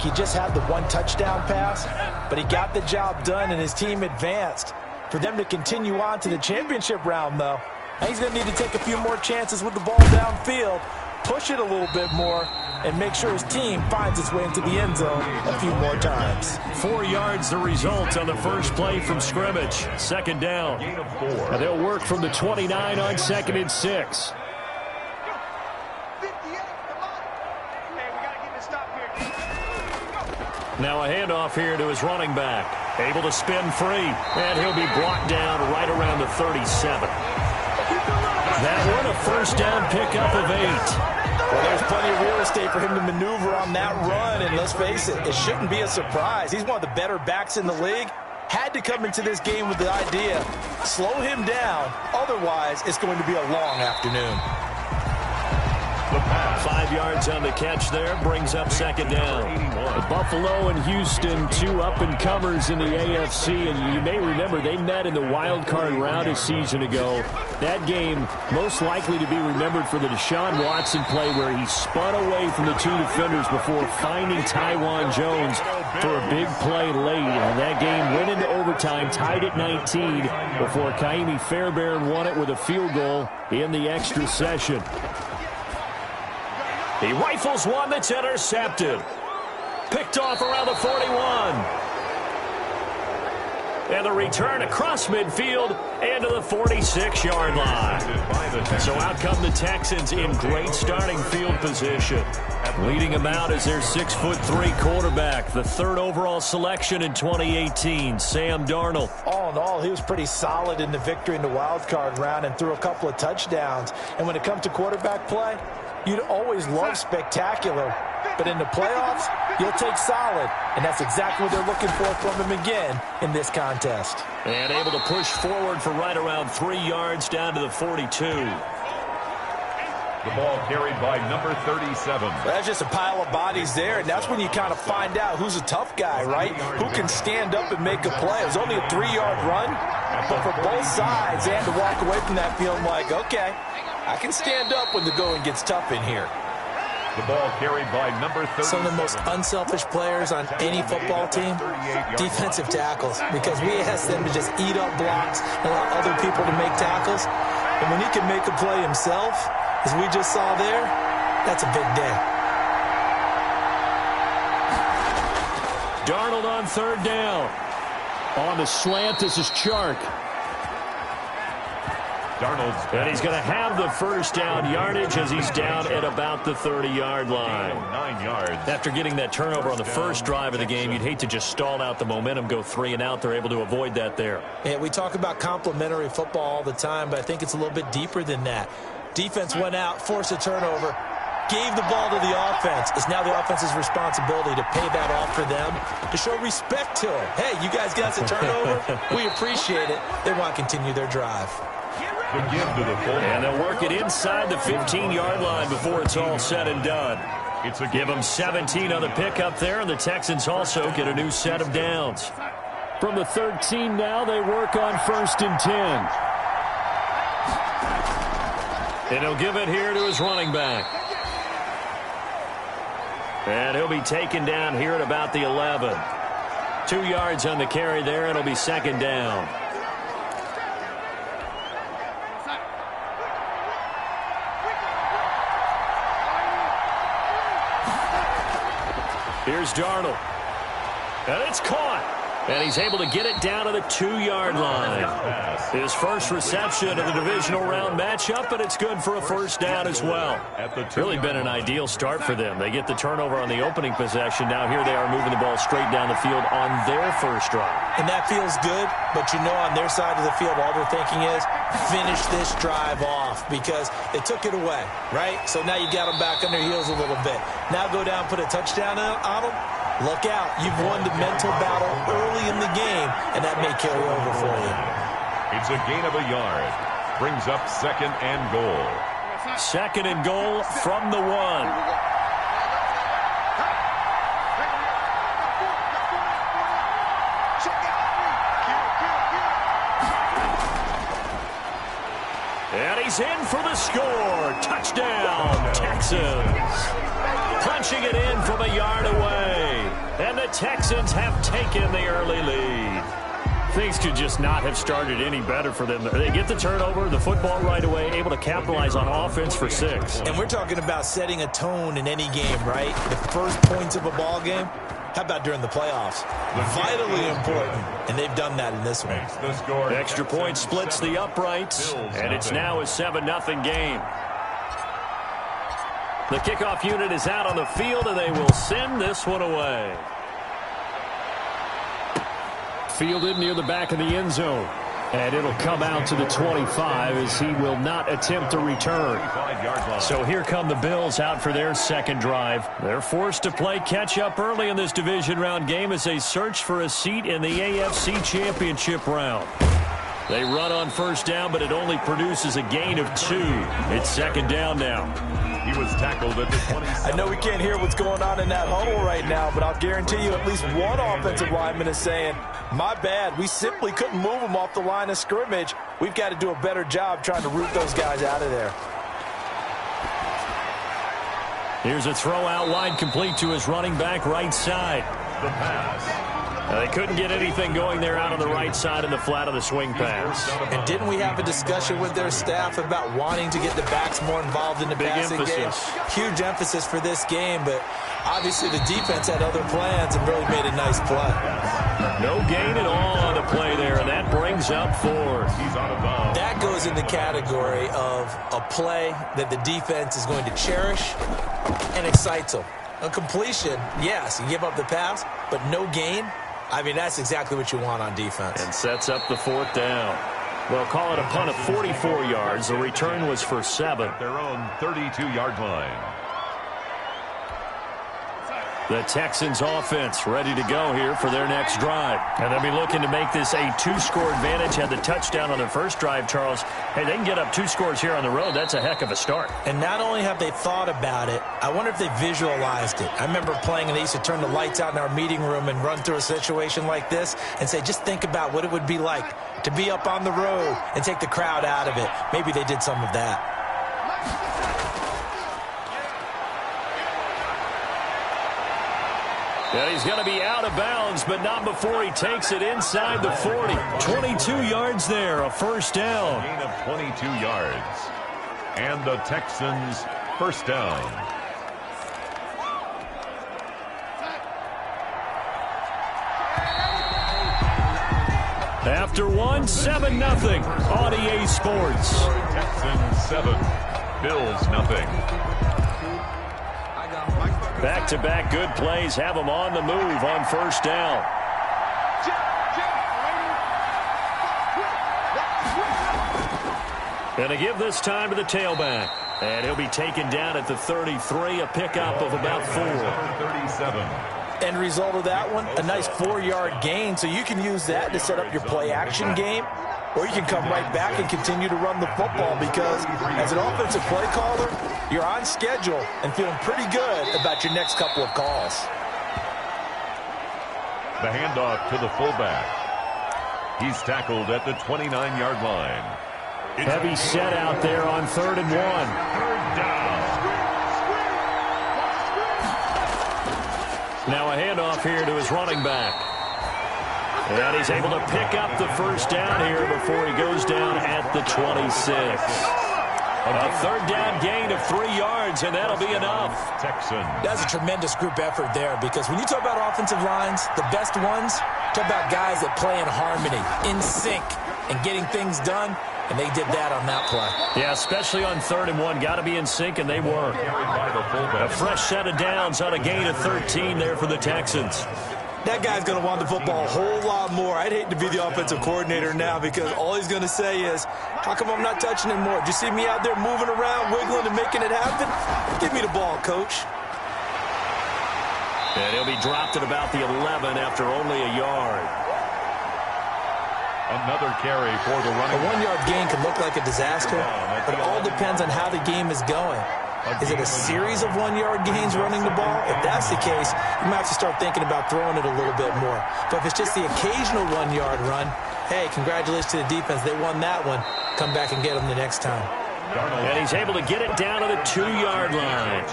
he just had the one touchdown pass, but he got the job done and his team advanced. For them to continue on to the championship round, though, he's going to need to take a few more chances with the ball downfield, push it a little bit more, and make sure his team finds its way into the end zone a few more times. 4 yards the result on the first play from scrimmage. Second down. And they'll work from the 29 on 2nd and 6. Now a handoff here to his running back. Able to spin free, and he'll be brought down right around the 37. That one a first down pickup of 8. Well, there's plenty of real estate for him to maneuver on that run, and let's face it, it shouldn't be a surprise. He's one of the better backs in the league. Had to come into this game with the idea, slow him down, otherwise it's going to be a long afternoon. 5 yards on the catch there, brings up second down. Buffalo and Houston, 2 up-and-comers in the AFC, and you may remember they met in the wild card round a season ago. That game most likely to be remembered for the Deshaun Watson play where he spun away from the 2 defenders before finding Tywan Jones for a big play late. And that game went into overtime, tied at 19, before Kaimi Fairbairn won it with a field goal in the extra session. He rifles one that's intercepted. Picked off around the 41. And the return across midfield and to the 46-yard line. So out come the Texans in great starting field position. Leading them out is their 6'3" quarterback, the 3rd overall selection in 2018, Sam Darnold. All in all, he was pretty solid in the victory in the wild card round and threw a couple of touchdowns. And when it comes to quarterback play, you'd always love spectacular, but in the playoffs, you'll take solid, and that's exactly what they're looking for from him again in this contest. And able to push forward for right around 3 yards down to the 42. The ball carried by number 37. Well, that's just a pile of bodies there, and that's when you kind of find out who's a tough guy, right? Who can stand up and make a play. It was only a 3-yard run, but for both sides, they had to walk away from that feeling like, okay, I can stand up when the going gets tough in here. The ball carried by number 37. Some of the most unselfish players on any football team, defensive tackles, because we ask them to just eat up blocks and allow other people to make tackles. And when he can make a play himself, as we just saw there, that's a big day. Darnold on 3rd down. On the slant, this is Chark. And he's going to have the first down yardage as he's down at about the 30-yard line. 9 yards. After getting that turnover on the first drive of the game, you'd hate to just stall out the momentum, go 3 and out. They're able to avoid that there. Yeah, we talk about complementary football all the time, but I think it's a little bit deeper than that. Defense went out, forced a turnover, gave the ball to the offense. It's now the offense's responsibility to pay that off for them, to show respect to them. Hey, you guys got the turnover. We appreciate it. They want to continue their drive. And they'll work it inside the 15-yard line before it's all said and done. Give them 17 on the pickup there, and the Texans also get a new set of downs. From the 13 now, they work on 1st and 10. And he'll give it here to his running back. And he'll be taken down here at about the 11. 2 yards on the carry there, and it'll be 2nd down. Here's Darnold. And it's caught. And he's able to get it down to the 2-yard line. His first reception of the divisional round matchup, and it's good for a first down as well. Really been an ideal start for them. They get the turnover on the opening possession. Now here they are moving the ball straight down the field on their first drive. And that feels good, but you know on their side of the field, all they're thinking is finish this drive off because they took it away, right? So now you got them back on their heels a little bit. Now go down, put a touchdown on them. Look out. You've won the mental battle early in the game, and that may carry over for you. It's a gain of a yard. Brings up 2nd and goal. 2nd and goal from the 1. And he's in for the score. Touchdown, Texans. Punching it in from a yard away. the Texans have taken the early lead. Things could just not have started any better for them. They get the turnover, the football right away, able to capitalize on offense for 6. And we're talking about setting a tone in any game, right? The first points of a ball game. How about during the playoffs? Vitally important, and they've done that in this one. The extra point splits the uprights, and it's now a 7-0 game. The kickoff unit is out on the field, and they will send this one away. Fielded near the back of the end zone. And it'll come out to the 25 as he will not attempt to return. So here come the Bills out for their second drive. They're forced to play catch-up early in this division round game as they search for a seat in the AFC Championship round. They run on first down, but it only produces a gain of 2. It's second down now. He was tackled at the 27. I know we can't hear what's going on in that huddle right now, but I'll guarantee you at least one offensive lineman is saying, my bad, we simply couldn't move them off the line of scrimmage. We've got to do a better job trying to root those guys out of there. Here's a throw out wide, complete to his running back right side. The pass. They couldn't get anything going there out on the right side in the flat of the swing pass. And didn't we have a discussion with their staff about wanting to get the backs more involved in the passing game? Huge emphasis for this game, but obviously the defense had other plans and really made a nice play. No gain at all on the play there, and that brings up 4. He's out of bounds. That goes in the category of a play that the defense is going to cherish and excites them. A completion, yes, you give up the pass, but no gain. I mean, that's exactly what you want on defense. And sets up the 4th down. Well, call it a punt of 44 yards. The return was for 7. Their own 32-yard line. The Texans offense ready to go here for their next drive. And they'll be looking to make this a 2-score advantage. Had the touchdown on their first drive, Charles. Hey, they can get up 2 scores here on the road. That's a heck of a start. And not only have they thought about it, I wonder if they visualized it. I remember playing and they used to turn the lights out in our meeting room and run through a situation like this and say, just think about what it would be like to be up on the road and take the crowd out of it. Maybe they did some of that. And he's going to be out of bounds, but not before he takes it inside the 40. 22 yards there, a first down. Gain of 22 yards. And the Texans first down. After 1, 7-0 on EA Sports. Texans 7, Bills nothing. Back-to-back good plays have them on the move on first down. And to give this time to the tailback. And he'll be taken down at the 33, a pickup of about 4. 37. End result of that one, a nice 4-yard gain, so you can use that to set up your play-action game, or you can come right back and continue to run the football because as an offensive play caller, you're on schedule and feeling pretty good about your next couple of calls. The handoff to the fullback. He's tackled at the 29-yard line. Heavy set out there on 3rd and 1. Third down. Now a handoff here to his running back. And he's able to pick up the first down here before he goes down at the 26. A 3rd down gain of 3 yards, and that'll be enough. Texans. That's a tremendous group effort there because when you talk about offensive lines, the best ones, talk about guys that play in harmony, in sync, and getting things done, and they did that on that play. Yeah, especially on 3rd and 1. Got to be in sync, and they were. A fresh set of downs on a gain of 13 there for the Texans. That guy's going to want the football a whole lot more. I'd hate to be the offensive coordinator now because all he's going to say is, how come I'm not touching it more? Do you see me out there moving around, wiggling, and making it happen? Give me the ball, coach. And he'll be dropped at about the 11 after only a yard. Another carry for the running. A 1-yard gain can look like a disaster, but it all depends on how the game is going. Is it a series of 1-yard gains running the ball? If that's the case, you might have to start thinking about throwing it a little bit more. But if it's just the occasional 1-yard run, hey, congratulations to the defense. They won that one. Come back and get them the next time. And he's able to get it down to the 2-yard line.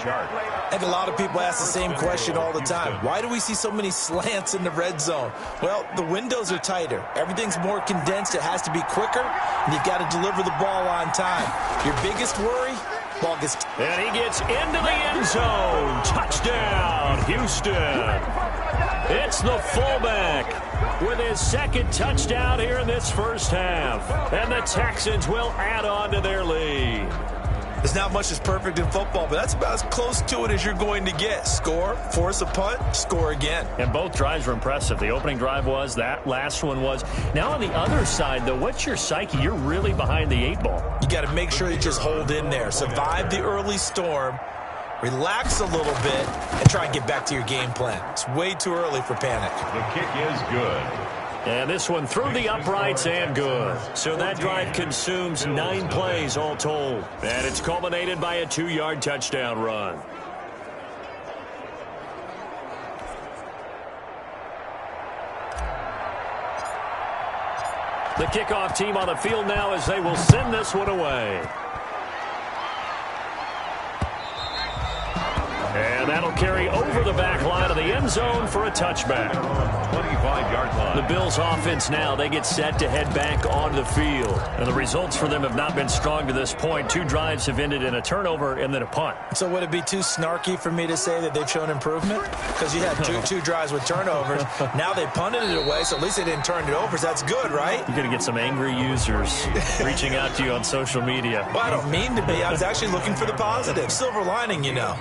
I think a lot of people ask the same question all the time. Why do we see so many slants in the red zone? Well, the windows are tighter. Everything's more condensed. It has to be quicker, and you've got to deliver the ball on time. Your biggest worry? Ball gets... And he gets into the end zone. Touchdown, Houston. It's the fullback with his second touchdown here in this first half. And the Texans will add on to their lead. There's not much that's perfect in football, but that's about as close to it as you're going to get. Score, force a punt, score again. And both drives were impressive. The opening drive was, that last one was. Now on the other side, though, what's your psyche? You're really behind the 8 ball. You got to make sure you just hold in there. Survive the early storm, relax a little bit, and try and get back to your game plan. It's way too early for panic. The kick is good. And this one through the uprights and good. So that drive consumes 9 plays all told. And it's culminated by a 2-yard touchdown run. The kickoff team on the field now as they will send this one away. And that'll carry over the back line of the end zone for a touchback. 25-yard line. The Bills offense now, they get set to head back onto the field. And the results for them have not been strong to this point. 2 drives have ended in a turnover and then a punt. So would it be too snarky for me to say that they've shown improvement? Because you had two drives with turnovers. Now they punted it away, so at least they didn't turn it over. So that's good, right? You're going to get some angry users reaching out to you on social media. Well, I don't mean to be. I was actually looking for the positive. Silver lining, you know.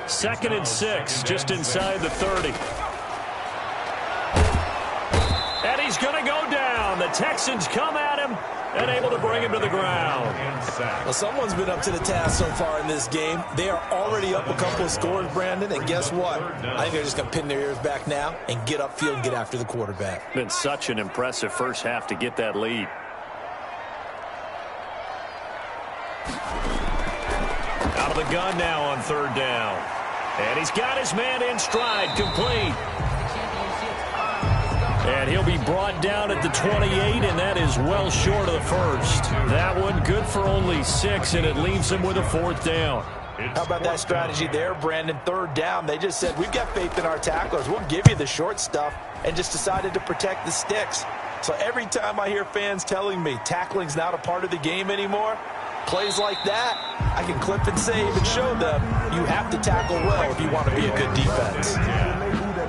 2nd and 6, just inside the 30. And he's going to go down. The Texans come at him and able to bring him to the ground. Well, someone's been up to the task so far in this game. They are already up a couple of scores, Brandon, and guess what? I think they're just going to pin their ears back now and get upfield and get after the quarterback. Been such an impressive first half to get that lead. Out of the gun now on 3rd down. And he's got his man in stride, complete. And he'll be brought down at the 28, and that is well short of the first. That one good for only 6, and it leaves him with a 4th down. How about that strategy there, Brandon? 3rd down. They just said, we've got faith in our tacklers. We'll give you the short stuff, and just decided to protect the sticks. So every time I hear fans telling me tackling's not a part of the game anymore, plays like that, I can clip and save and show them you have to tackle well if you want to be a good defense.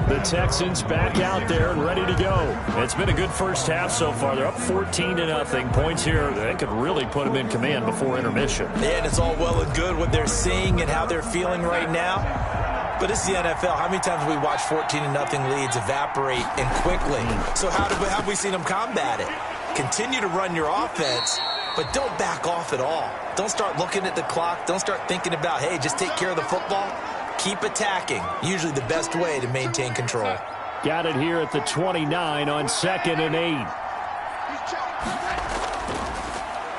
The Texans back out there and ready to go. It's been a good first half so far. They're up 14-0. Points here, they could really put them in command before intermission. And it's all well and good what they're seeing and how they're feeling right now. But it's the NFL. How many times have we watched 14-0 leads evaporate and quickly? So how have we seen them combat it? Continue to run your offense, but don't back off at all. Don't start looking at the clock. Don't start thinking about, hey, just take care of the football. Keep attacking. Usually the best way to maintain control. Got it here at the 29 on 2nd and 8.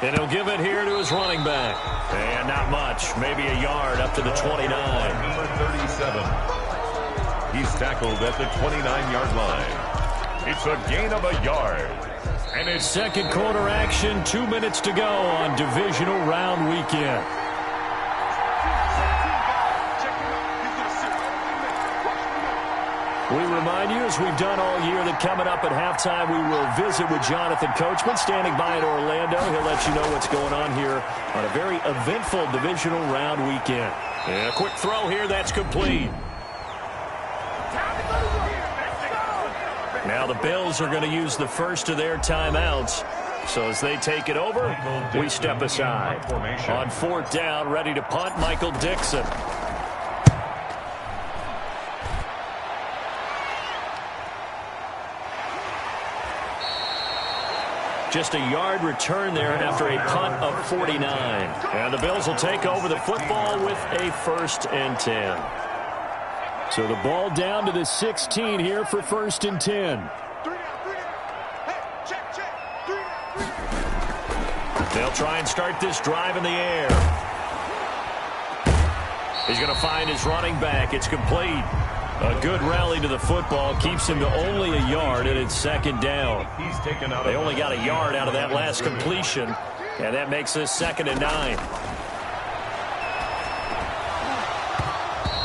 And he'll give it here to his running back. And not much. Maybe a yard up to the 29. Number 37. He's tackled at the 29-yard line. It's a gain of a yard. And it's second quarter action, 2 minutes to go on divisional round weekend. We remind you, as we've done all year, that coming up at halftime, we will visit with Jonathan Coachman, standing by in Orlando. He'll let you know what's going on here on a very eventful divisional round weekend. And a quick throw here, that's complete. Now the Bills are going to use the first of their timeouts. So as they take it over, we step aside. On 4th down, ready to punt, Michael Dixon. Just a yard return there after a punt of 49. And the Bills will take over the football with a 1st and 10. So the ball down to the 16 here for 1st and 10. They'll try and start this drive in the air. He's going to find his running back. It's complete. A good rally to the football keeps him to only a yard, and it's 2nd down. They only got a yard out of that last completion, and that makes this 2nd and 9.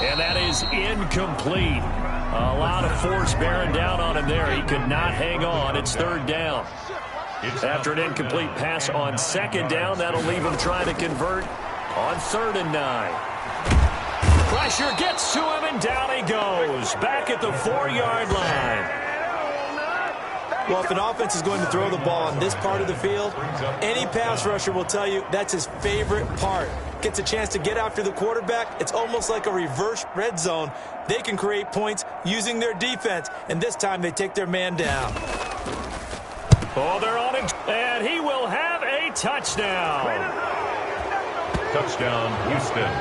And that is incomplete. A lot of force bearing down on him there. He could not hang on. It's third down. After an incomplete pass on second down, that'll leave him trying to convert on 3rd and 9. Pressure gets to him, and down he goes. Back at the 4-yard line. Well, if an offense is going to throw the ball on this part of the field, any pass rusher will tell you that's his favorite part. Gets a chance to get after the quarterback. It's almost like a reverse red zone. They can create points using their defense, and this time they take their man down. Oh, they're on it, and he will have a touchdown. Touchdown, Houston.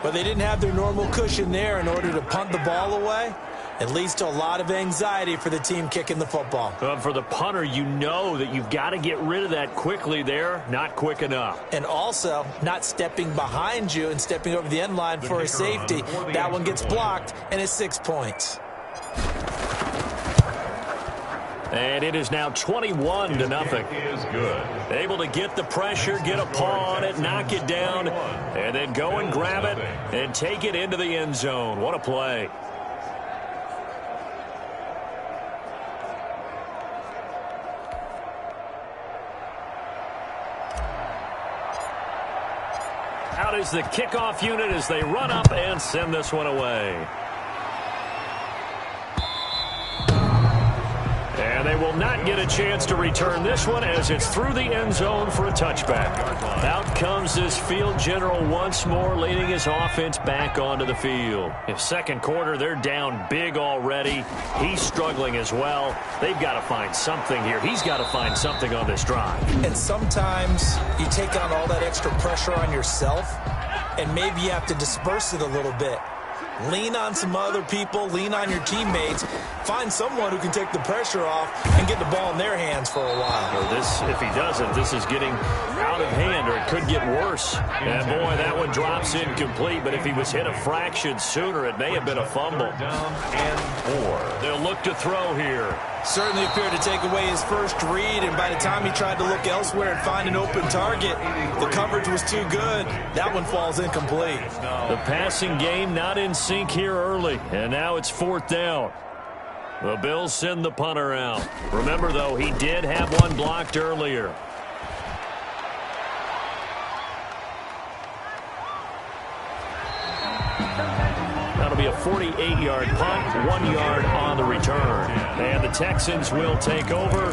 But they didn't have their normal cushion there in order to punt the ball away. It leads to a lot of anxiety for the team kicking the football. For the punter, you know that you've got to get rid of that quickly there. Not quick enough. And also, not stepping behind you and stepping over the end line for a safety. That one gets blocked, and it's 6 points. And it is now 21-0. Is good. Able to get the pressure, get a paw on it, knock it down, and then go and grab it and take it into the end zone. What a play. Out is the kickoff unit as they run up and send this one away. And they will not get a chance to return this one as it's through the end zone for a touchback. Out comes this field general once more, leading his offense back onto the field. In second quarter, they're down big already. He's struggling as well. They've got to find something here. He's got to find something on this drive. And sometimes you take on all that extra pressure on yourself, and maybe you have to disperse it a little bit. Lean on some other people, lean on your teammates, find someone who can take the pressure off and get the ball in their hands for a while. Or this, if he doesn't, this is getting out of hand, or it could get worse. And boy, that one drops incomplete, but if he was hit a fraction sooner, it may have been a fumble. They'll look to throw here. Certainly appeared to take away his first read, and by the time he tried to look elsewhere and find an open target, the coverage was too good. That one falls incomplete. The passing game not in sync here early, and now it's 4th down. The Bills send the punter out. Remember, though, he did have one blocked earlier. That'll be a 48-yard punt, 1 yard on the return. And the Texans will take over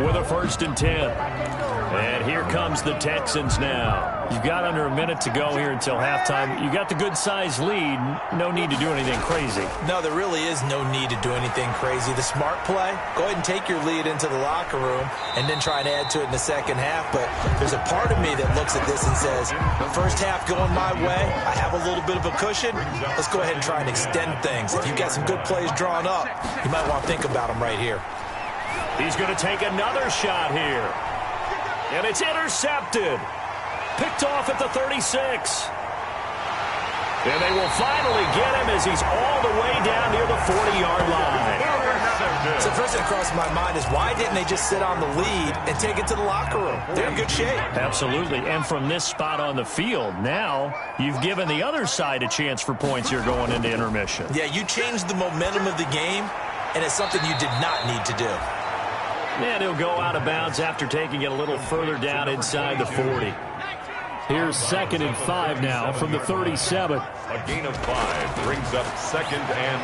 with a 1st and 10. And here comes the Texans now. You've got under a minute to go here until halftime. You got the good-sized lead. No need to do anything crazy. No, there really is no need to do anything crazy. The smart play, go ahead and take your lead into the locker room and then try and add to it in the second half. But there's a part of me that looks at this and says, first half going my way, I have a little bit of a cushion. Let's go ahead and try and extend things. If you've got some good plays drawn up, you might want to think about them right here. He's going to take another shot here. And it's intercepted. Picked off at the 36. And they will finally get him as he's all the way down near the 40-yard line. So first thing that crossed my mind is, why didn't they just sit on the lead and take it to the locker room? They're in good shape. Absolutely. And from this spot on the field, now you've given the other side a chance for points here going into intermission. Yeah, you changed the momentum of the game, and it's something you did not need to do. And he'll go out of bounds after taking it a little further down inside the 40. Here's 2nd and 5 now from the 37. A gain of 5 brings up 2nd and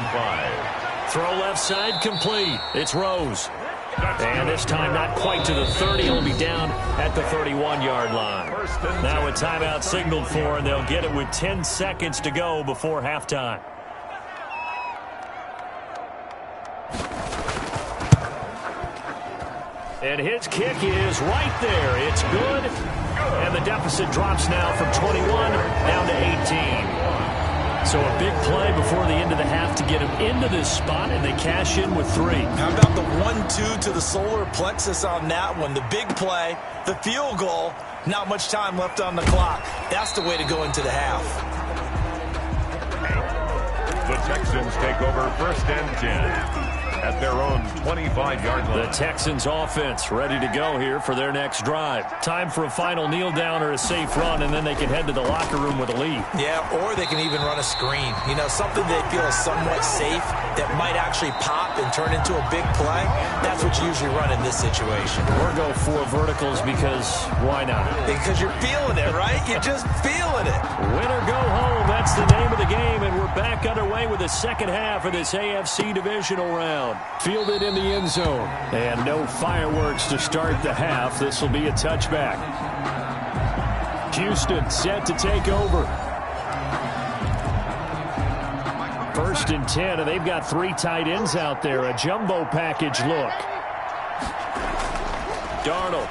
5. Throw left side complete. It's Rose. And this time not quite to the 30. He'll be down at the 31-yard line. Now a timeout signaled for, and they'll get it with 10 seconds to go before halftime. And his kick is right there. It's good. And the deficit drops now from 21 down to 18. So a big play before the end of the half to get him into this spot, and they cash in with 3. How about the 1-2 to the solar plexus on that one? The big play, the field goal, not much time left on the clock. That's the way to go into the half. The Texans take over 1st and 10 at their own 25-yard line. The Texans offense ready to go here for their next drive. Time for a final kneel down or a safe run, and then they can head to the locker room with a lead. Yeah, or they can even run a screen. You know, something they feel is somewhat safe that might actually pop and turn into a big play. That's what you usually run in this situation. Or go for verticals because why not? Because you're feeling it, right? You're just feeling it. Win or go home, that's the name of the game, and we're back underway with the second half of this AFC divisional round. Fielded in the end zone, and no fireworks to start the half. This will be a touchback. Houston set to take over. 1st and 10, and they've got 3 tight ends out there. A jumbo package look. Darnold.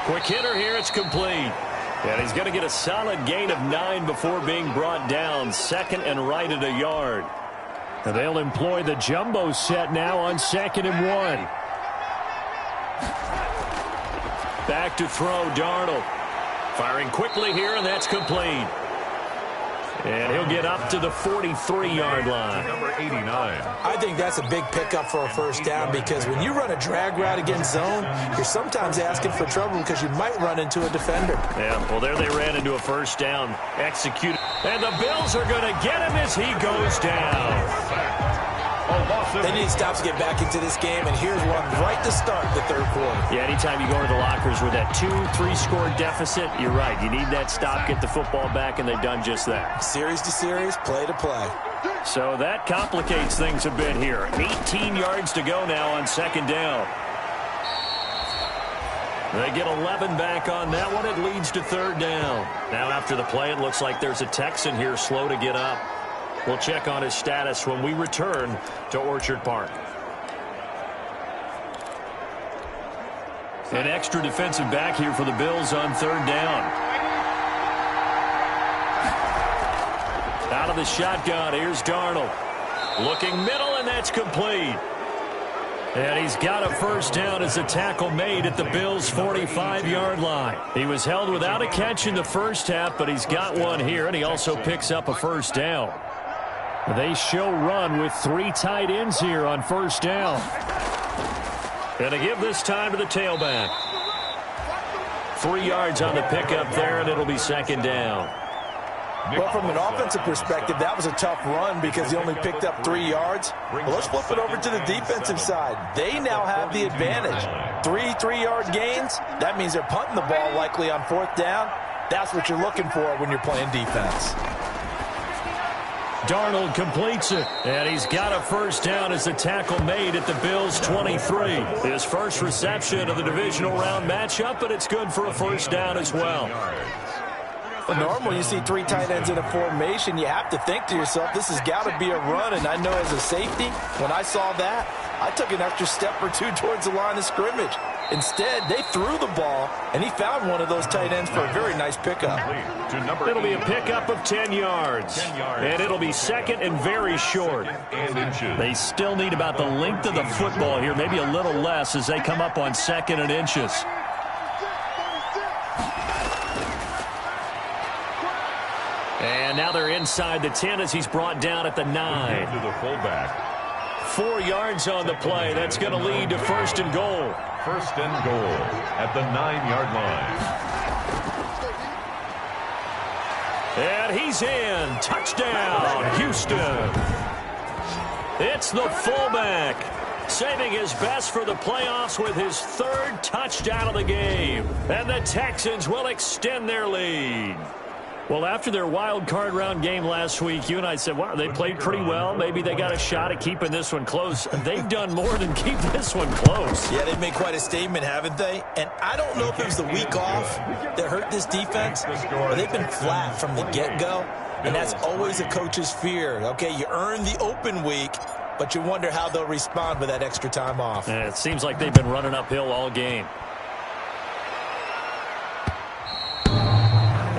Quick hitter here, it's complete. And he's going to get a solid gain of 9 before being brought down. 2nd and right at a yard. And they'll employ the jumbo set now on 2nd and 1. Back to throw, Darnold. Firing quickly here, and that's complete. And he'll get up to the 43-yard line. Number 89. I think that's a big pickup for a 1st down because when you run a drag route against zone, you're sometimes asking for trouble because you might run into a defender. Yeah, well, there they ran into a 1st down. Executed. And the Bills are going to get him as he goes down. They need stops to get back into this game, and here's one right to start the 3rd quarter. Yeah, anytime you go to the lockers with that 2-3 score deficit, you're right. You need that stop, get the football back, and they've done just that. Series to series, play to play. So that complicates things a bit here. 18 yards to go now on 2nd down. They get 11 back on that one. It leads to 3rd down. Now after the play, it looks like there's a Texan here slow to get up. We'll check on his status when we return to Orchard Park. An extra defensive back here for the Bills on 3rd down. Out of the shotgun, here's Darnold. Looking middle, and that's complete. And he's got a 1st down as a tackle made at the Bills' 45-yard line. He was held without a catch in the 1st half, but he's got one here, and he also picks up a 1st down. They show run with 3 tight ends here on 1st down. And to give this time to the tailback. 3 yards on the pickup there, and it'll be 2nd down. Well, from an offensive perspective, that was a tough run because he only picked up 3 yards. Well, let's flip it over to the defensive side. They now have the advantage. 3 3-yard gains. That means they're punting the ball likely on 4th down. That's what you're looking for when you're playing defense. Darnold completes it, and he's got a 1st down as the tackle made at the Bills' 23. His first reception of the divisional round matchup, but it's good for a 1st down as well. Well, normally you see 3 tight ends in a formation, you have to think to yourself, this has got to be a run, and I know as a safety, when I saw that, I took an extra step or 2 towards the line of scrimmage. Instead, they threw the ball, and he found one of those tight ends for a very nice pickup. It'll be a pickup of 10 yards, and it'll be 2nd and very short. They still need about the length of the football here, maybe a little less as they come up on 2nd and inches. And now they're inside the 10 as he's brought down at the 9. To the fullback. 4 yards on the play. That's going to lead to 1st and goal. 1st and goal at the 9-yard line. And he's in. Touchdown, Houston. It's the fullback, saving his best for the playoffs with his 3rd touchdown of the game. And the Texans will extend their lead. Well, after their wild card round game last week, you and I said, wow, they played pretty well. Maybe they got a shot at keeping this one close. They've done more than keep this one close. Yeah, they've made quite a statement, haven't they? And I don't know if it was the week off that hurt this defense, but they've been flat from the get-go, and that's always a coach's fear. Okay, you earn the open week, but you wonder how they'll respond with that extra time off. And it seems like they've been running uphill all game.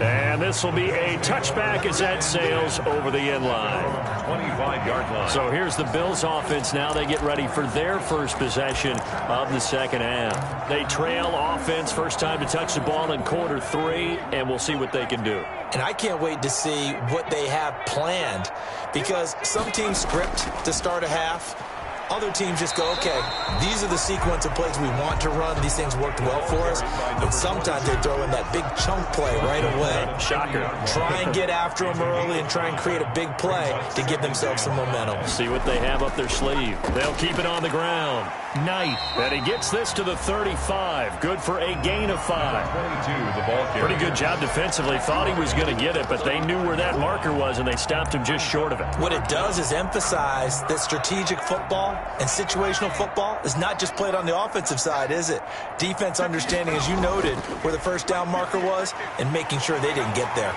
And this will be a touchback as that sails over the end line. 25-yard line. So here's the Bills offense now. They get ready for their first possession of the second half. They trail offense, first time to touch the ball in quarter 3, and we'll see what they can do. And I can't wait to see what they have planned, because some teams script to start a half. Other teams just go, okay, these are the sequence of plays we want to run. These things worked well for us. And sometimes they throw in that big chunk play right away. Shocker. Try and get after them early and try and create a big play to give themselves some momentum. See what they have up their sleeve. They'll keep it on the ground. Knight. And he gets this to the 35. Good for a gain of 5. 22, the ball carrier. Pretty good job defensively. Thought he was going to get it, but they knew where that marker was, and they stopped him just short of it. What it does is emphasize that strategic football and situational football is not just played on the offensive side, is it? Defense understanding, as you noted, where the first down marker was and making sure they didn't get there.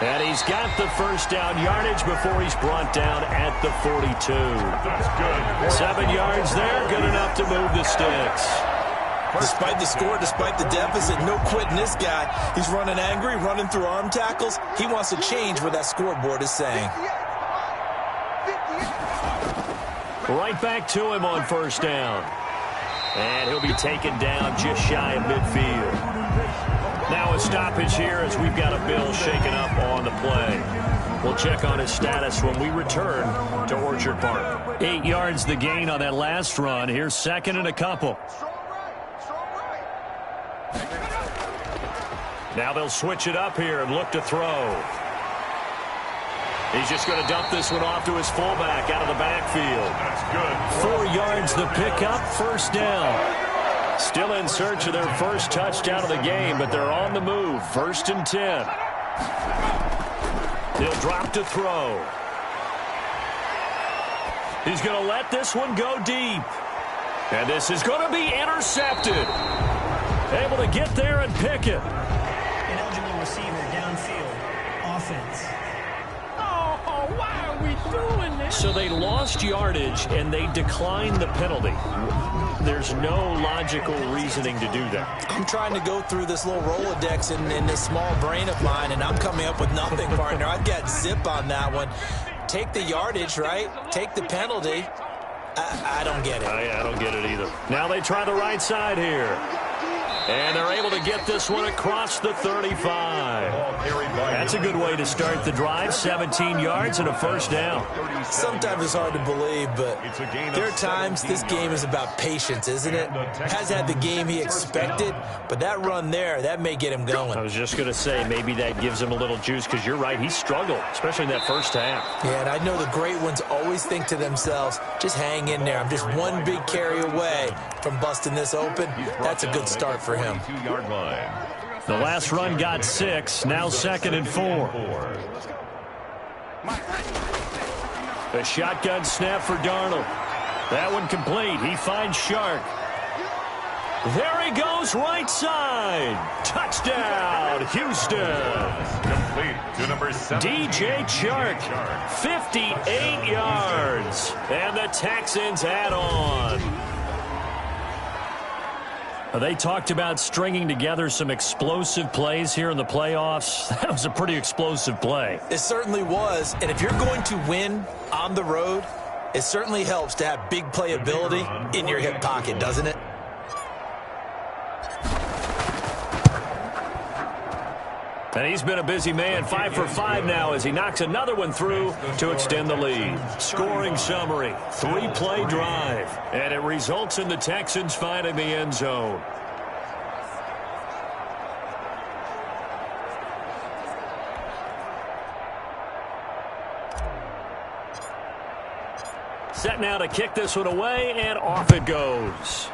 And he's got the first down yardage before he's brought down at the 42. That's good. 7 yards there, good enough to move the sticks. Despite the score, despite the deficit, no quitting this guy. He's running angry, running through arm tackles. He wants to change what that scoreboard is saying. Right back to him on first down. And he'll be taken down just shy of midfield. Now a stoppage here as we've got a Bill shaken up on the play. We'll check on his status when we return to Orchard Park. 8 yards the gain on that last run. Here's second and a couple. Now they'll switch it up here and look to throw. He's just going to dump this one off to his fullback out of the backfield. That's good. 4 yards the pickup, first down. Still in search of their first touchdown of the game, but they're on the move. 1st and 10. He'll drop to throw. He's going to let this one go deep. And this is going to be intercepted. Able to get there and pick it. Ineligible receiver downfield. Offense. Oh, why are we doing this? So they lost yardage, and they declined the penalty. There's no logical reasoning to do that. I'm trying to go through this little Rolodex in this small brain of mine, and I'm coming up with nothing, partner. I've got zip on that one. Take the yardage, right? Take the penalty. I don't get it. I don't get it either. Now they try the right side here. And they're able to get this one across the 35. That's a good way to start the drive. 17 yards and a first down. Sometimes it's hard to believe, but there are times this game is about patience, isn't it? Has had the game he expected, but that run there, that may get him going. I was just going to say, maybe that gives him a little juice, because you're right, he struggled, especially in that first half. Yeah, and I know the great ones always think to themselves, just hang in there. I'm just one big carry away from busting this open. That's a good start for him. The last run got 6, now 2nd and 4. A shotgun snap for Darnold. That one complete. He finds Shark. There he goes, right side. Touchdown, Houston. Complete to number 7. DJ Chark, 58 yards. And the Texans add on. They talked about stringing together some explosive plays here in the playoffs. That was a pretty explosive play. It certainly was. And if you're going to win on the road, it certainly helps to have big playability in your hip pocket, doesn't it? And he's been a busy man, 5 for 5 now as he knocks another one through to extend the lead. Scoring summary, 3-play drive, and it results in the Texans finding the end zone. Set now to kick this one away, and off it goes.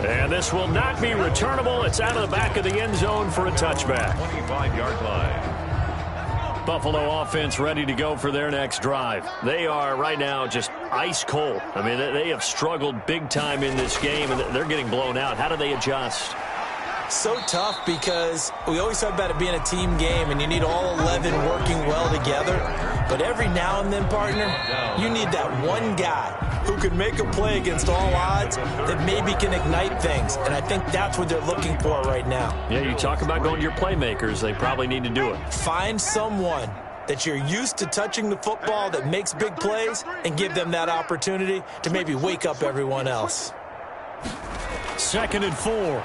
And this will not be returnable. It's out of the back of the end zone for a touchback. 25-yard line. Buffalo offense ready to go for their next drive. They are right now just ice cold. I mean, they have struggled big time in this game, and they're getting blown out. How do they adjust? So tough, because we always talk about it being a team game, and you need all 11 working well together. But every now and then, partner, you need that one guy who can make a play against all odds that maybe can ignite things. And I think that's what they're looking for right now. Yeah, you talk about going to your playmakers. They probably need to do it. Find someone that you're used to touching the football that makes big plays and give them that opportunity to maybe wake up everyone else. 2nd and 4.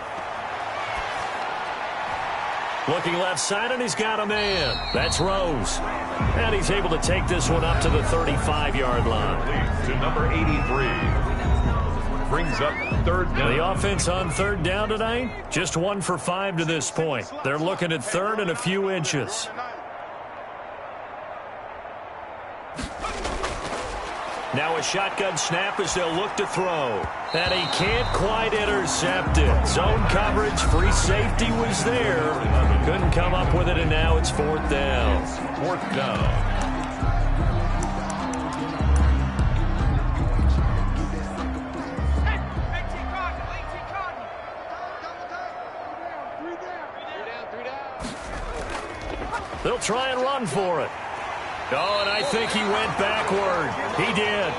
Looking left side, and he's got a man. That's Rose. And he's able to take this one up to the 35-yard line. To number 83. Brings up 3rd down. The offense on 3rd down tonight, just 1 for 5 to this point. They're looking at 3rd and a few inches. Now a shotgun snap as they'll look to throw. And he can't quite intercept it. Zone coverage, free safety was there. Couldn't come up with it, and now it's 4th down. 4th down. They'll try and run for it. Oh, and I think he went backward. He did.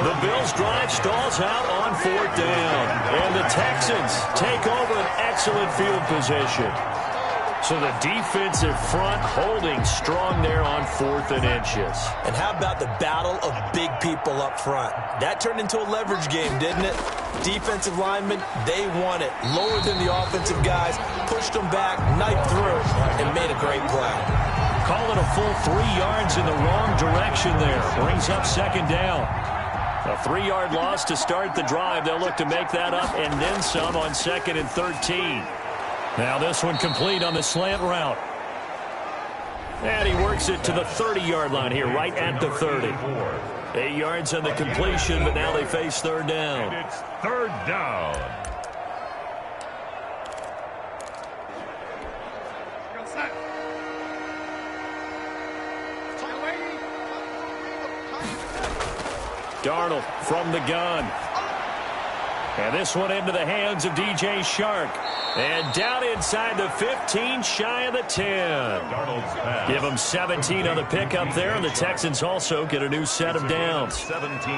The Bills' drive stalls out on 4th down. And the Texans take over an excellent field position. So the defensive front holding strong there on 4th and inches. And how about the battle of big people up front? That turned into a leverage game, didn't it? Defensive linemen, they won it. Lower than the offensive guys, pushed them back, knifed through, and made a great play. Call it a full 3 yards in the wrong direction there. Brings up 2nd down. A 3-yard loss to start the drive. They'll look to make that up and then some on 2nd and 13. Now this one complete on the slant route. And he works it to the 30-yard line here, right at the 30. 8 yards on the completion, but now they face 3rd down. And it's 3rd down. Darnold from the gun. And this one into the hands of DJ Shark. And down inside the 15, shy of the 10. Give him 17 on the pickup there, and the Texans also get a new set of downs.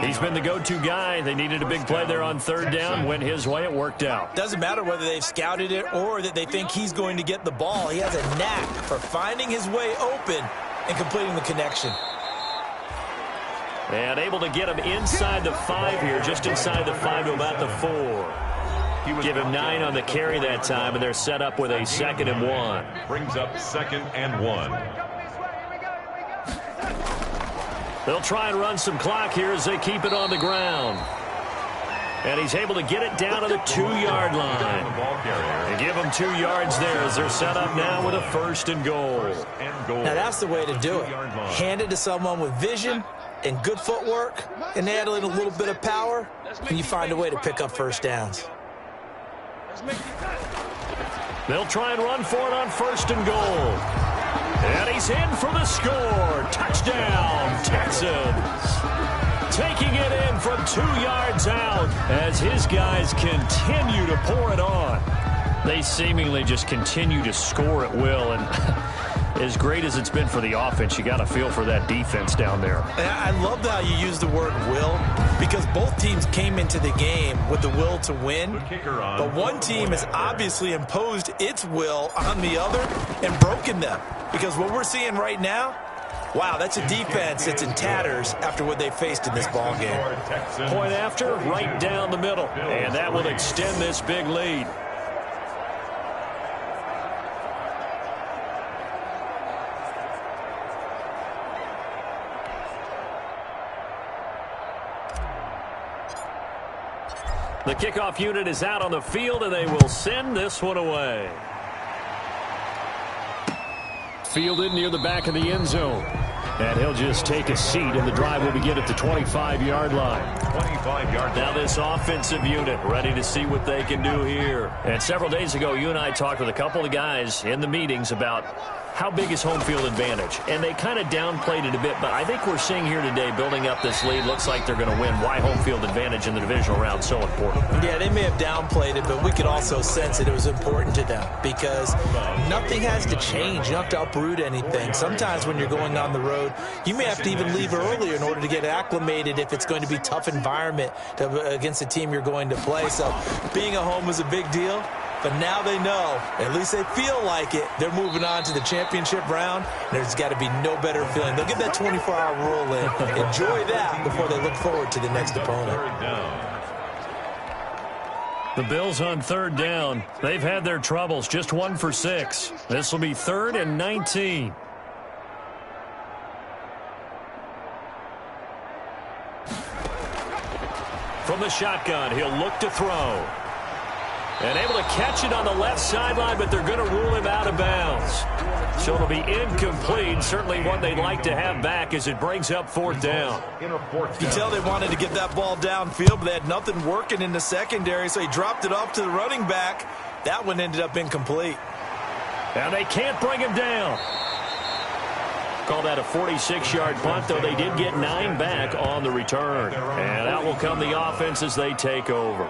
He's been the go-to guy. They needed a big play there on 3rd down. Went his way, it worked out. Doesn't matter whether they've scouted it or that they think he's going to get the ball. He has a knack for finding his way open and completing the connection. And able to get him inside the 5 here, just inside the 5 to about the 4. Give him 9 on the carry that time, and they're set up with a 2nd and 1. Brings up 2nd and 1. They'll try and run some clock here as they keep it on the ground. And he's able to get it down to the 2-yard line. And give them 2 yards there as they're set up now with a 1st and goal. Now that's the way to do it. Hand it to someone with vision and good footwork, and add in a little bit of power, and you find a way to pick up 1st downs. They'll try and run for it on 1st and goal. And he's in for the score. Touchdown, Texans. Taking it in from 2 yards out as his guys continue to pour it on. They seemingly just continue to score at will, and as great as it's been for the offense, you got to feel for that defense down there. And I love how you use the word will, because both teams came into the game with the will to win, but one team has obviously imposed its will on the other and broken them, because what we're seeing right now, wow, that's a defense that's in tatters after what they faced in this ball game. Point after, right down the middle, and that will extend this big lead. The kickoff unit is out on the field, and they will send this one away. Fielded near the back of the end zone. And he'll just take a seat, and the drive will begin at the 25-yard line. 25-yard line. Now this offensive unit ready to see what they can do here. And several days ago, you and I talked with a couple of guys in the meetings about how big is home field advantage? And they kind of downplayed it a bit, but I think we're seeing here today, building up this lead, looks like they're going to win. Why home field advantage in the divisional round so important? Yeah, they may have downplayed it, but we could also sense that it was important to them because nothing has to change. You don't have to uproot anything. Sometimes when you're going on the road, you may have to even leave earlier in order to get acclimated if it's going to be a tough environment against the team you're going to play. So being at home is a big deal. But now they know, at least they feel like it, they're moving on to the championship round. There's got to be no better feeling. They'll get that 24-hour rule in. Enjoy that before they look forward to the next opponent. The Bills on third down. They've had their troubles, just 1 for 6. This will be 3rd and 19. From the shotgun, he'll look to throw. And able to catch it on the left sideline, but they're going to rule him out of bounds. So it'll be incomplete. Certainly one they'd like to have back as it brings up 4th down. You can tell they wanted to get that ball downfield, but they had nothing working in the secondary, so he dropped it off to the running back. That one ended up incomplete. And they can't bring him down. Call that a 46-yard punt, though they did get 9 back on the return. And out will come the offense as they take over.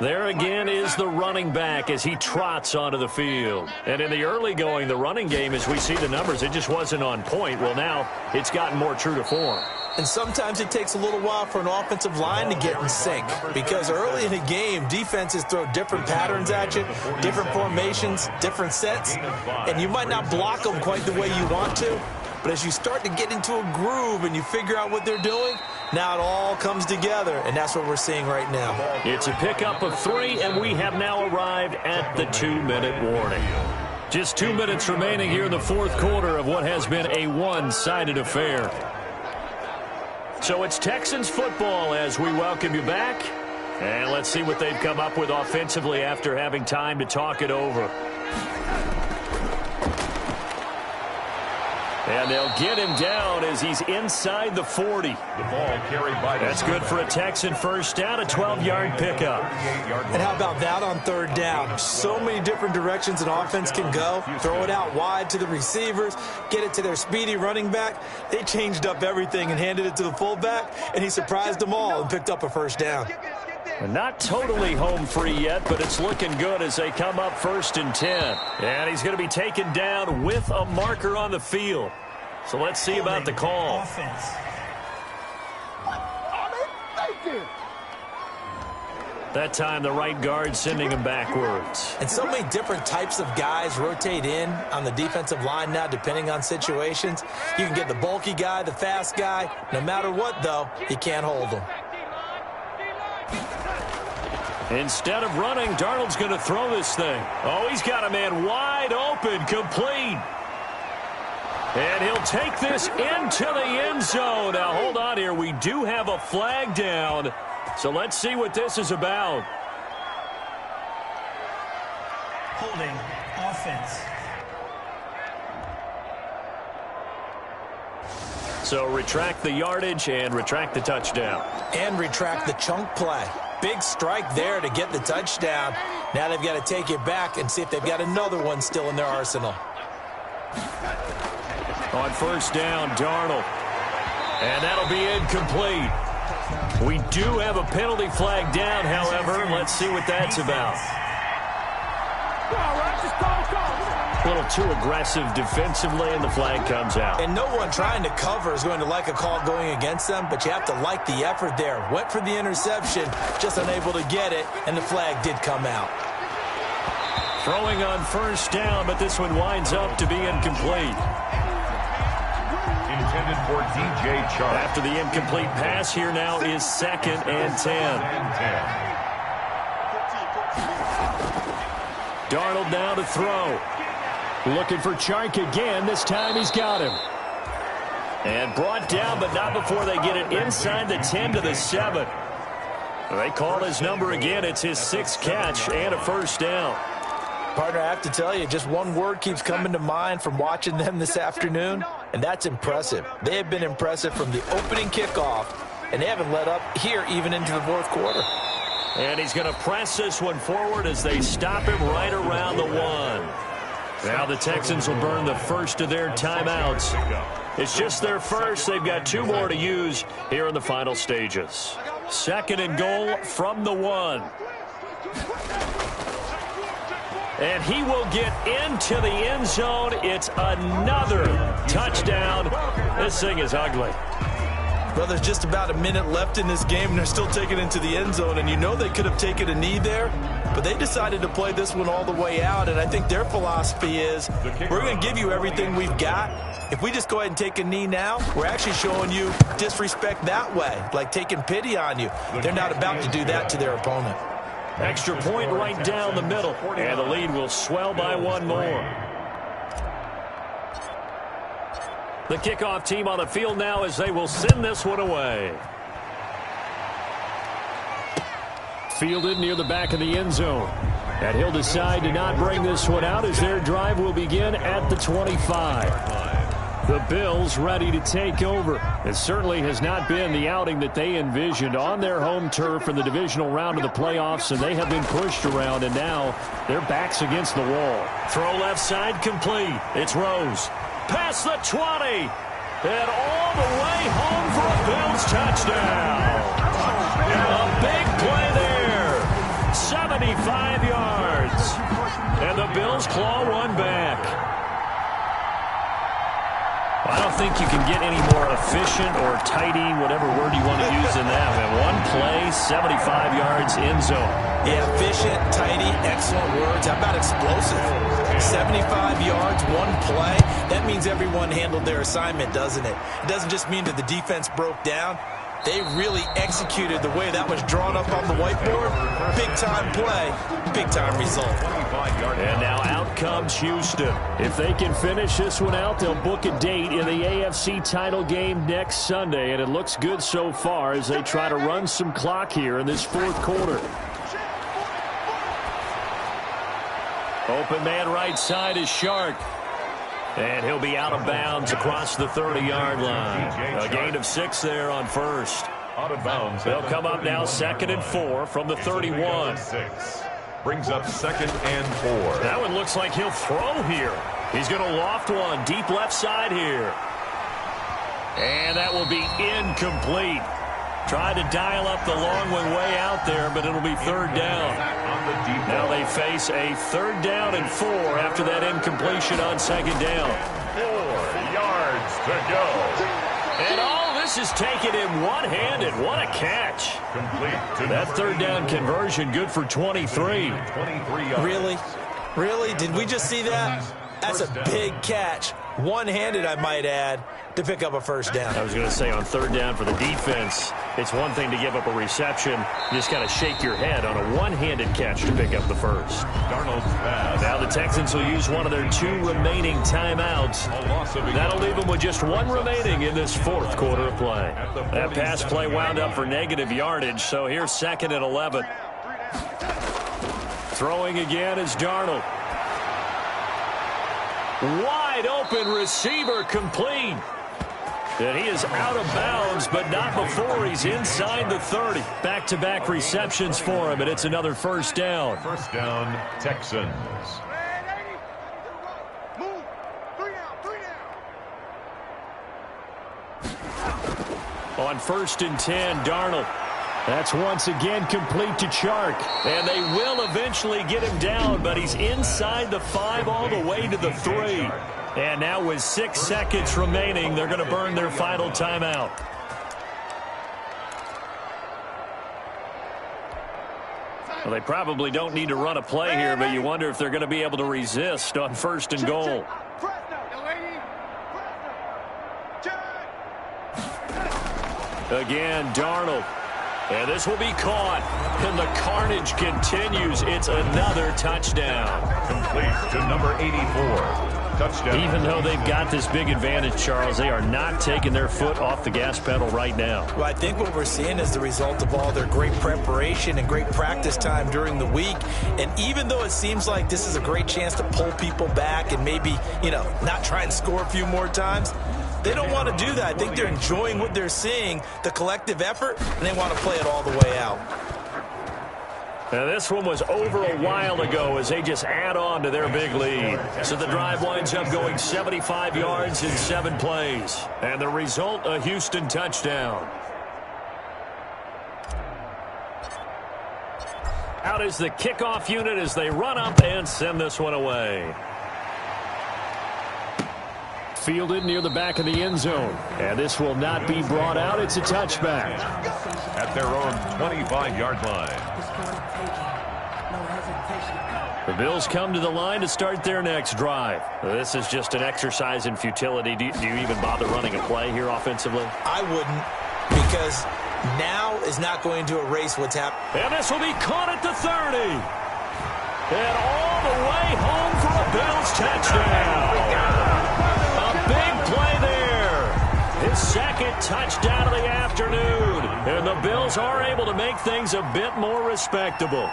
There again is the running back as he trots onto the field. And in the early going, the running game, as we see the numbers, it just wasn't on point. Well, now it's gotten more true to form. And sometimes it takes a little while for an offensive line to get in sync because early in a game, defenses throw different patterns at you, different formations, different sets, and you might not block them quite the way you want to. But as you start to get into a groove and you figure out what they're doing, now it all comes together, and that's what we're seeing right now. It's a pickup of 3, and we have now arrived at the 2-minute warning. Just 2 minutes remaining here in the 4th quarter of what has been a one-sided affair. So it's Texans football as we welcome you back. And let's see what they've come up with offensively after having time to talk it over. And they'll get him down as he's inside the 40. The ball carried by. That's good for a Texan first down, a 12-yard pickup. And how about that on 3rd down? So many different directions an offense can go. Throw it out wide to the receivers, get it to their speedy running back. They changed up everything and handed it to the fullback, and he surprised them all and picked up a 1st down. Not totally home free yet, but it's looking good as they come up 1st and 10. And he's going to be taken down with a marker on the field. So let's see about the call. Offense. That time the right guard sending him backwards. And so many different types of guys rotate in on the defensive line now depending on situations. You can get the bulky guy, the fast guy. No matter what, though, you can't hold them. Instead of running, Darnold's going to throw this thing. Oh, he's got a man wide open, complete. And he'll take this into the end zone. Now, hold on here. We do have a flag down. So let's see what this is about. Holding offense. So retract the yardage and retract the touchdown. And retract the chunk play. Big strike there to get the touchdown. Now they've got to take it back and see if they've got another one still in their arsenal. On 1st down, Darnold. And that'll be incomplete. We do have a penalty flag down, however. Let's see what that's about. A little too aggressive defensively, and the flag comes out. And no one trying to cover is going to like a call going against them, but you have to like the effort there. Went for the interception, just unable to get it, and the flag did come out. Throwing on 1st down, but this one winds up to be incomplete. Intended for DJ Chark. After the incomplete pass, here now is 2nd and 10. Darnold now to throw. Looking for Chark again. This time he's got him. And brought down, but not before they get it inside the 10 to the 7. They call his number again. It's his 6th catch and a 1st down. Partner, I have to tell you, just one word keeps coming to mind from watching them this afternoon, and that's impressive. They have been impressive from the opening kickoff, and they haven't let up here even into the 4th quarter. And he's going to press this one forward as they stop him right around the 1. Now the Texans will burn the first of their timeouts. It's just their first. They've got 2 more to use here in the final stages. 2nd and goal from the 1. And he will get into the end zone. It's another touchdown. This thing is ugly. Well, there's just about a minute left in this game, and they're still taking it into the end zone. And you know they could have taken a knee there, but they decided to play this one all the way out. And I think their philosophy is, we're going to give you everything we've got. If we just go ahead and take a knee now, we're actually showing you disrespect that way, like taking pity on you. They're not about to do that to their opponent. Extra point right down the middle, and the lead will swell by 1 more. The kickoff team on the field now as they will send this one away. Fielded near the back of the end zone. And he'll decide to not bring this one out as their drive will begin at the 25. The Bills ready to take over. It certainly has not been the outing that they envisioned on their home turf in the divisional round of the playoffs, and they have been pushed around, and now their backs against the wall. Throw left side complete. It's Rose. Past the 20. And all the way home for a Bills touchdown. A big play there. 75 yards. And the Bills claw one back. I don't think you can get any more efficient or tidy, whatever word you want to use in that. One play, 75 yards, end zone. Yeah, efficient, tidy, excellent words. How about explosive? 75 yards, 1 play. That means everyone handled their assignment, doesn't it? It doesn't just mean that the defense broke down. They really executed the way that was drawn up on the whiteboard. Big-time play, big-time result. And now out comes Houston. If they can finish this one out, they'll book a date in the AFC title game next Sunday, and it looks good so far as they try to run some clock here in this 4th quarter. Open man right side is Shark. And he'll be out of bounds across the 30-yard line. A gain of 6 there on first. Out of bounds. They'll come up now 2nd and 4 from the 31. 6. Brings up 2nd and 4. That one looks like he'll throw here. He's going to loft one deep left side here. And that will be incomplete. Tried to dial up the long one way out there, but it'll be 3rd down. Now they face a 3rd down and 4 after that incompletion on 2nd down. 4 yards to go. And all this is taken in one-handed. What a catch. Complete. That 3rd down conversion good for 23. 23 yards. Really? Really? Did we just see that? That's a big catch. One-handed, I might add, to pick up a 1st down. I was going to say on 3rd down for the defense, it's one thing to give up a reception. You just got to shake your head on a one-handed catch to pick up the 1st. Darnold's pass. Now the Texans will use one of their 2 remaining timeouts. That'll leave them with just 1 remaining in this 4th quarter of play. That pass play wound up for negative yardage, so here's 2nd and 11. Throwing again is Darnold. Wide open receiver complete. And he is out of bounds, but not before he's inside the 30. Back-to-back receptions for him, and it's another 1st down. 1st down, Texans. On 1st and 10, Darnold. That's once again complete to Chark. And they will eventually get him down, but he's inside the 5 all the way to the 3. And now with 6 seconds remaining, they're going to burn their final timeout. Well, they probably don't need to run a play here, but you wonder if they're going to be able to resist on 1st and goal. Again, Darnold. And this will be caught. And the carnage continues. It's another touchdown. Complete to number 84. Touchdown. Even though they've got this big advantage, Charles, they are not taking their foot off the gas pedal right now. Well, I think what we're seeing is the result of all their great preparation and great practice time during the week. And even though it seems like this is a great chance to pull people back and maybe, not try and score a few more times, they don't want to do that. I think they're enjoying what they're seeing, the collective effort, and they want to play it all the way out. Now, this one was over a while ago as they just add on to their big lead. So the drive winds up going 75 yards in 7 plays. And the result, a Houston touchdown. Out is the kickoff unit as they run up and send this one away. Fielded near the back of the end zone. And this will not be brought out. It's a touchback. At their own 25-yard line. The Bills come to the line to start their next drive. This is just an exercise in futility. Do you even bother running a play here offensively? I wouldn't, because now is not going to erase what's happened. And this will be caught at the 30. And all the way home for a Bills touchdown. A big play there. His second touchdown of the afternoon. And the Bills are able to make things a bit more respectable.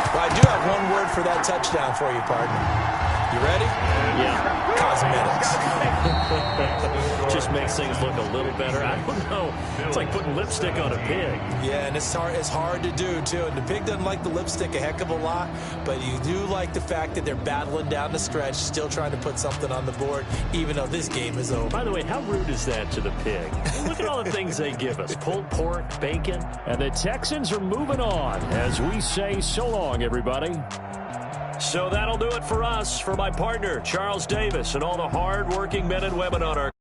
Well, I do have one word for that touchdown for you, partner. You ready? Yeah. Cosmetics. Just makes things look a little better. I don't know. It's like putting lipstick on a pig. Yeah, and it's hard to do, too. And the pig doesn't like the lipstick a heck of a lot, but you do like the fact that they're battling down the stretch, still trying to put something on the board, even though this game is over. By the way, how rude is that to the pig? Look at all the things they give us. Pulled pork, bacon. And the Texans are moving on as we say so long, everybody. So that'll do it for us. For my partner, Charles Davis, and all the hard-working men and women on our